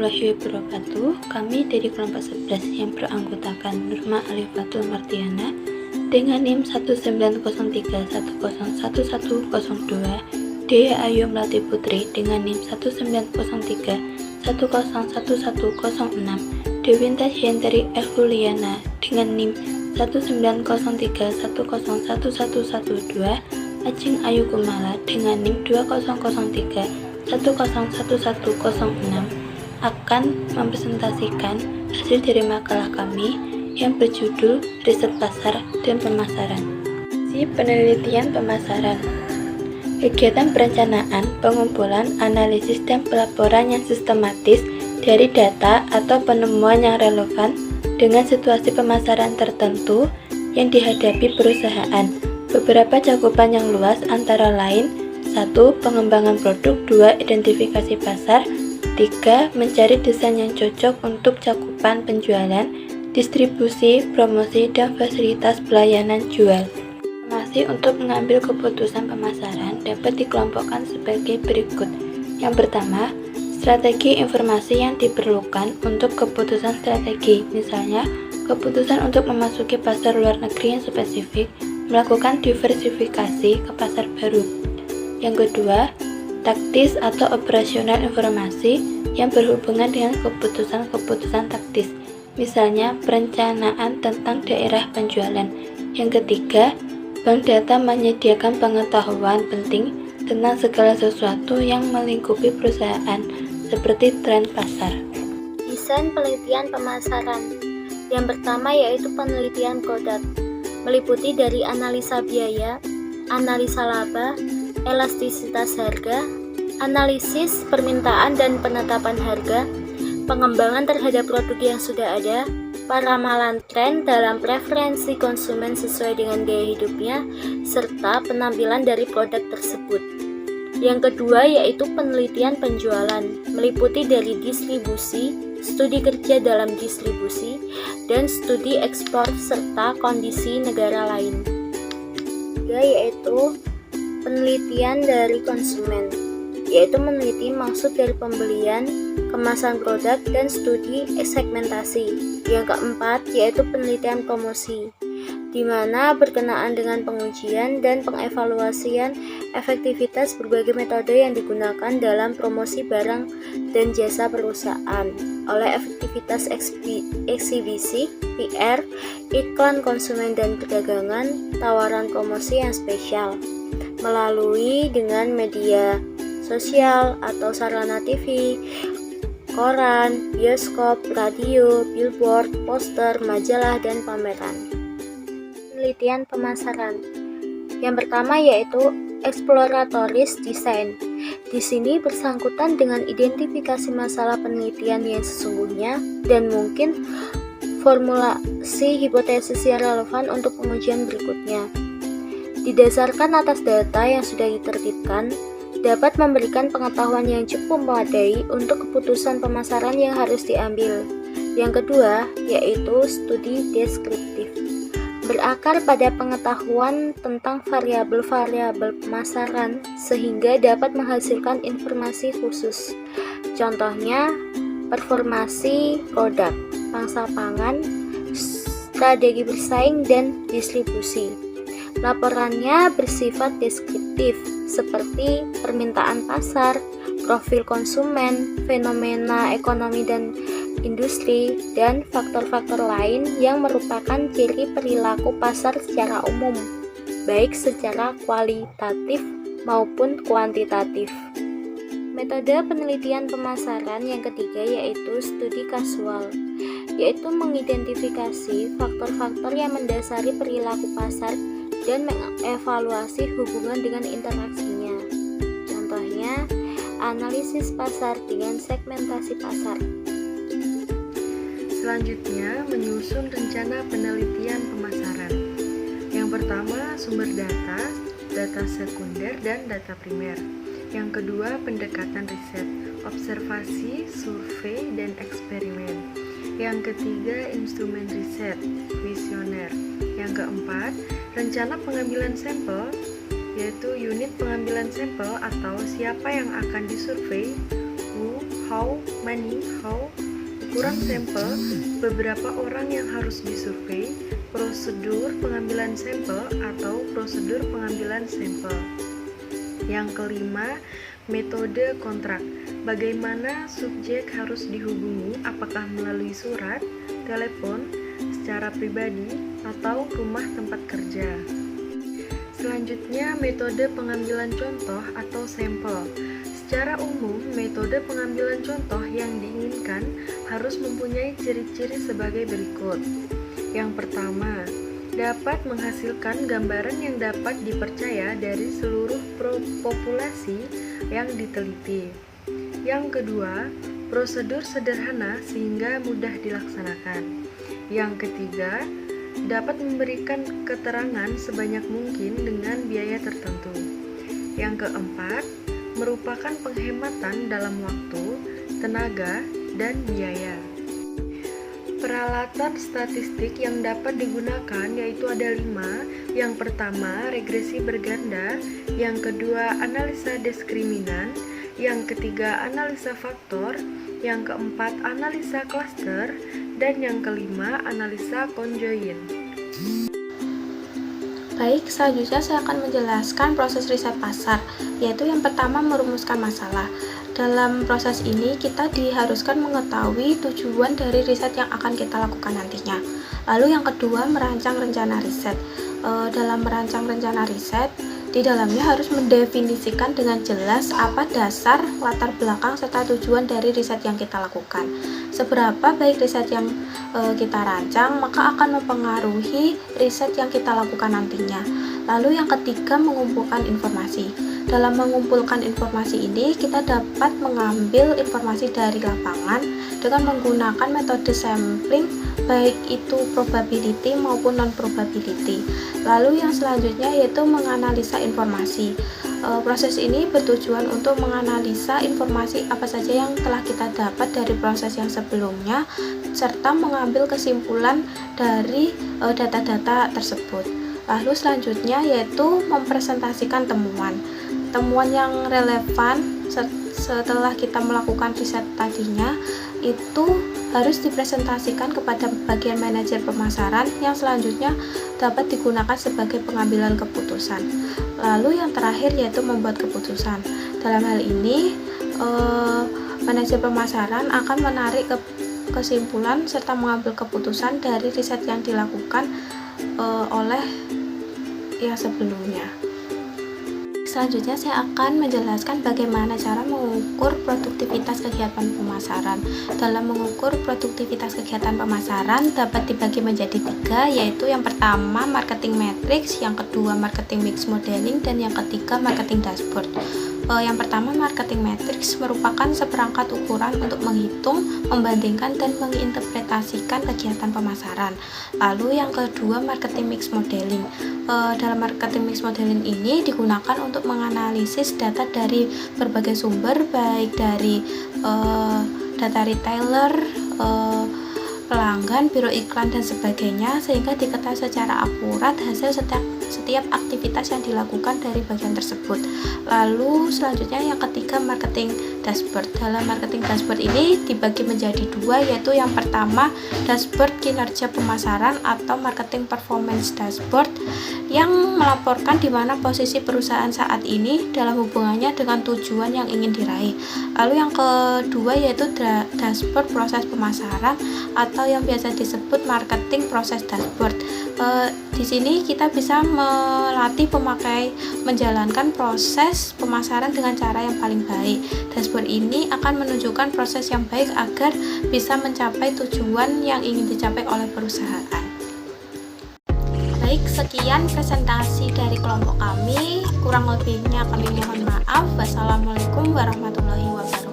warahmatullahi wabarakatuh. Kami dari kelompok 11 yang beranggotakan Nurma Alifatul Martiana dengan NIM 19031011102, Dea Ayu Melati Putri dengan NIM 19031011106, Dewinta Hyenteri Evuliana dengan NIM 19031011112, Ajeng Ayu Kumala dengan NIM 2003101106 akan mempresentasikan hasil dari makalah kami yang berjudul Riset Pasar dan Pemasaran. Si penelitian pemasaran. Kegiatan perencanaan, pengumpulan, analisis, dan pelaporan yang sistematis dari data atau penemuan yang relevan dengan situasi pemasaran tertentu yang dihadapi perusahaan. Beberapa cakupan yang luas antara lain: 1. Pengembangan produk. 2. Identifikasi pasar. 3. Mencari desain yang cocok untuk cakupan penjualan, distribusi, promosi, dan fasilitas pelayanan jual. Informasi untuk mengambil keputusan pemasaran dapat dikelompokkan sebagai berikut. Yang pertama, strategi informasi yang diperlukan untuk keputusan strategi. Misalnya, keputusan untuk memasuki pasar luar negeri yang spesifik, melakukan diversifikasi ke pasar baru. Yang kedua, taktis atau operasional informasi yang berhubungan dengan keputusan-keputusan taktis, misalnya perencanaan tentang daerah penjualan. Yang ketiga, bank data menyediakan pengetahuan penting tentang segala sesuatu yang melingkupi perusahaan, seperti tren pasar. Desain penelitian pemasaran. Yang pertama yaitu penelitian produk, meliputi dari analisa biaya, analisa laba, elastisitas harga, analisis permintaan dan penetapan harga, pengembangan terhadap produk yang sudah ada, paramalan tren dalam preferensi konsumen sesuai dengan gaya hidupnya, serta penampilan dari produk tersebut. Yang kedua yaitu penelitian penjualan, meliputi dari distribusi, studi kerja dalam distribusi, dan studi ekspor serta kondisi negara lain. Ketiga yaitu penelitian dari konsumen, yaitu meneliti maksud dari pembelian, kemasan produk, dan studi segmentasi. Yang keempat yaitu penelitian promosi, di mana berkenaan dengan pengujian dan pengevaluasian efektivitas berbagai metode yang digunakan dalam promosi barang dan jasa perusahaan oleh efektivitas eksibisi, PR, iklan konsumen dan perdagangan, tawaran promosi yang spesial, melalui dengan media sosial atau sarana TV, koran, bioskop, radio, billboard, poster, majalah, dan pameran. Penelitian pemasaran. Yang pertama yaitu exploratoris design. Di sini bersangkutan dengan identifikasi masalah penelitian yang sesungguhnya dan mungkin formulasi hipotesis yang relevan untuk pengujian berikutnya. Didasarkan atas data yang sudah ditertibkan, dapat memberikan pengetahuan yang cukup memadai untuk keputusan pemasaran yang harus diambil. Yang kedua, yaitu studi deskriptif, berakar pada pengetahuan tentang variabel-variabel pemasaran sehingga dapat menghasilkan informasi khusus. Contohnya, performasi produk, pangsa pangan, strategi bersaing, dan distribusi. Laporannya bersifat deskriptif, seperti permintaan pasar, profil konsumen, fenomena ekonomi dan industri, dan faktor-faktor lain yang merupakan ciri perilaku pasar secara umum, baik secara kualitatif maupun kuantitatif. Metode penelitian pemasaran yang ketiga yaitu studi kasual, yaitu mengidentifikasi faktor-faktor yang mendasari perilaku pasar dan mengevaluasi hubungan dengan interaksinya. Contohnya, analisis pasar dengan segmentasi pasar. Selanjutnya, menyusun rencana penelitian pemasaran. Yang pertama, sumber data, data sekunder, dan data primer. Yang kedua, pendekatan riset, observasi, survei, dan eksperimen. Yang ketiga, instrumen riset, kuesioner. Yang keempat, rencana pengambilan sampel, yaitu unit pengambilan sampel atau siapa yang akan disurvei, who, how many, how, ukuran sampel, beberapa orang yang harus disurvei, prosedur pengambilan sampel atau prosedur pengambilan sampel. Yang kelima, metode kontrak. Bagaimana subjek harus dihubungi, apakah melalui surat, telepon, secara pribadi, atau rumah tempat kerja. Selanjutnya, metode pengambilan contoh atau sampel. Secara umum, metode pengambilan contoh yang diinginkan harus mempunyai ciri-ciri sebagai berikut. Yang pertama, dapat menghasilkan gambaran yang dapat dipercaya dari seluruh populasi yang diteliti. Yang kedua, prosedur sederhana sehingga mudah dilaksanakan. Yang ketiga, dapat memberikan keterangan sebanyak mungkin dengan biaya tertentu. Yang keempat, merupakan penghematan dalam waktu, tenaga, dan biaya. Peralatan statistik yang dapat digunakan yaitu ada 5. Yang pertama, regresi berganda. Yang kedua, analisa diskriminan. Yang ketiga, analisa faktor. Yang keempat, analisa klaster. Dan yang kelima, analisa konjoin. Baik, selanjutnya saya akan menjelaskan proses riset pasar, yaitu yang pertama merumuskan masalah. Dalam proses ini, kita diharuskan mengetahui tujuan dari riset yang akan kita lakukan nantinya. Lalu yang kedua, merancang rencana riset. Dalam merancang rencana riset, di dalamnya harus mendefinisikan dengan jelas apa dasar, latar belakang, serta tujuan dari riset yang kita lakukan. Seberapa baik riset yang kita rancang, maka akan mempengaruhi riset yang kita lakukan nantinya. Lalu yang ketiga, mengumpulkan informasi. Dalam mengumpulkan informasi ini, kita dapat mengambil informasi dari lapangan dengan menggunakan metode sampling, baik itu probability maupun non-probability. Lalu yang selanjutnya yaitu menganalisa informasi. Proses ini bertujuan untuk menganalisa informasi apa saja yang telah kita dapat dari proses yang sebelumnya, serta mengambil kesimpulan dari data-data tersebut. Lalu selanjutnya yaitu mempresentasikan temuan. Temuan yang relevan setelah kita melakukan riset tadinya itu harus dipresentasikan kepada bagian manajer pemasaran yang selanjutnya dapat digunakan sebagai pengambilan keputusan. Lalu yang terakhir yaitu membuat keputusan. Dalam hal ini, manajer pemasaran akan menarik kesimpulan serta mengambil keputusan dari riset yang dilakukan oleh yang sebelumnya. Selanjutnya saya akan menjelaskan bagaimana cara mengukur produktivitas kegiatan pemasaran. Dalam mengukur produktivitas kegiatan pemasaran dapat dibagi menjadi 3, yaitu yang pertama marketing matrix, yang kedua marketing mix modeling, dan yang ketiga marketing dashboard. Yang pertama, marketing matrix merupakan seperangkat ukuran untuk menghitung, membandingkan, dan menginterpretasikan kegiatan pemasaran. Lalu yang kedua, marketing mix modeling. Dalam marketing mix modeling ini digunakan untuk menganalisis data dari berbagai sumber, baik dari data retailer, pelanggan, biro iklan, dan sebagainya, sehingga diketahui secara akurat hasil setiap aktivitas yang dilakukan dari bagian tersebut. Lalu selanjutnya yang ketiga, marketing dashboard. Dalam marketing dashboard ini dibagi menjadi 2, yaitu yang pertama dashboard kinerja pemasaran atau marketing performance dashboard yang melaporkan di mana posisi perusahaan saat ini dalam hubungannya dengan tujuan yang ingin diraih. Lalu yang kedua yaitu dashboard proses pemasaran atau yang biasa disebut marketing proses dashboard. Di sini kita bisa melatih pemakai menjalankan proses pemasaran dengan cara yang paling baik. Dashboard ini akan menunjukkan proses yang baik agar bisa mencapai tujuan yang ingin dicapai oleh perusahaan. Baik, sekian presentasi dari kelompok kami. Kurang lebihnya kami mohon maaf. Wassalamualaikum warahmatullahi wabarakatuh.